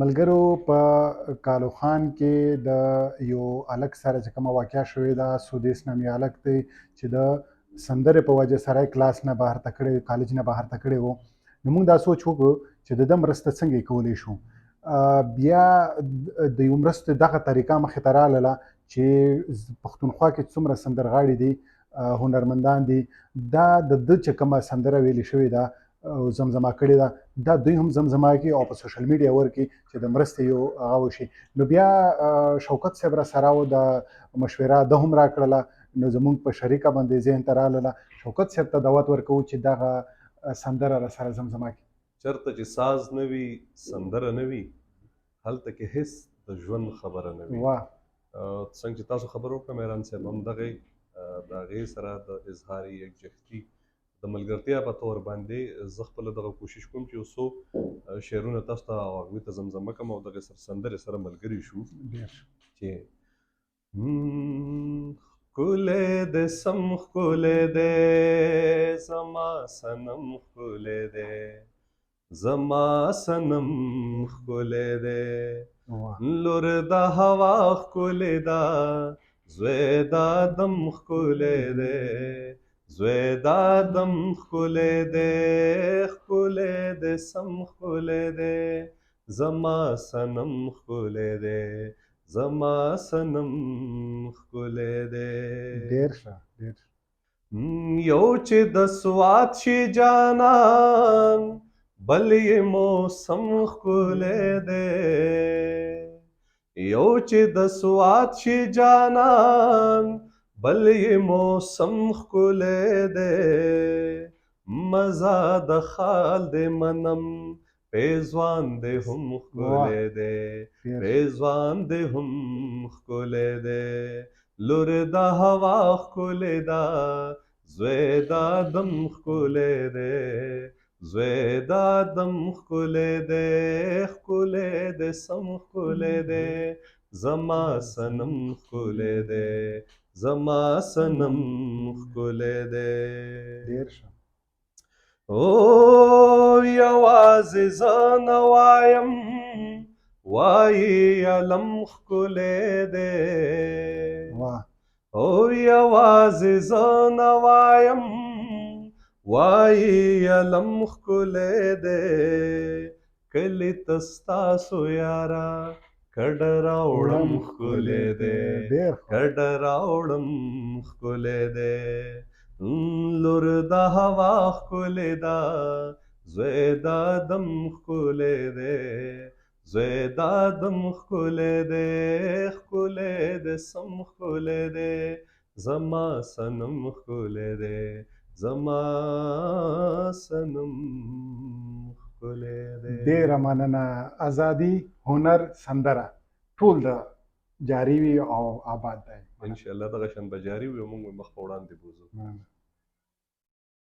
ملګرو په کالو خان کې د یو هلک سره چې کومه واقعه شوې ده، سودیس نامي هلک دی چې د سندرې په وجه سره یې کلاس نه بهر ته کړی، کالج نه بهر ته کړی و. نو موږ دا سوچ وکړو چې د ده مرسته څنګه یې کولی شو. بیا د یو مرستې دغه طریقه مخې ته راغله چې پښتونخوا کې څومره سندرغاړي دي، هنرمندان دي، دا د ده چې کومه سندره ویلې شوې ده او زمزمه کړې ده، دا دوی هم زمزمه کړي او په سوشل میډیا ورکړي چې د مرستې یو هغه وشي. نو بیا شوکت صاحب را سره و، د مشوره ده هم راکړله، نو زمونږ په شریکه باندې ذهن ته راغله شوکت صاحب ته دعوت ورکوو چې دغه سندره را سره زمزمه کړي. چرته چې ساز نه وي سندره نه وي، هلته کې هیڅ د ژوند خبره نه وي. واه څنګه چې تاسو خبر وکړه میران صاحب، همدغې د هغې سره د اظهار یکجهتي د ملګرتیا په طور باندې زه خپله دغه کوشش کوم چې یو څو شعرونه تاسو ته او هغوی ته زمزمه کړم او دغې سندرې سره ملګري شو. چې ښکلی دی سم ښکلی دی زما صنم ښکلی دی، زما صنم ښکلی دی، لور د هوا ښکلی ده، زوی د آدم ښکلی دی، زوی د آدم ښکلی دی، ښکلی دی سم ښکلی دی، زما صنم ښکلی دی، زما صنم ښکلی دی. ډېر ښه ډېر یو چې د سوات شي جانان، بل یې موسم ښکلی دی. یو چې د سوات شي جانان، بل یې موسم ښکلی دی. مزه د خال دی منم، پیزوان دی هم ښکلی دی، پیزوان دی هم ښکلی دی، لور د هوا ښکلی ده، زوی د آدم ښکلی دی، زوی د آدم ښکلی دی، ښکلی دی سم ښکلی دی، زما صنم ښکلی دی، زما صنم ښکلی دی. ډېر ښه. او یوازې زه نه وایم، وایي علم ښکلی دی. او یوازې زه نه وایم، وایي علم ښکلی دی. کلي ته ستاسو یاره کډه راوړم ښکلی دی، کډه راوړم ښکلی دی، لور د هوا ښکلی ده، زوی د آدم ښکلی دی، زوی د آدم ښکلی دی، ښکلی دی سم ښکلی دی، زما صنم ښکلی دی، زما صنم ښکلی دی. ډېره مننه. ازادي، هنر، سندره ټول د جاري وي او آباد دی. انشاءالله دغه شان به جاري وي او موږ به مخ په وړاندې بوځو.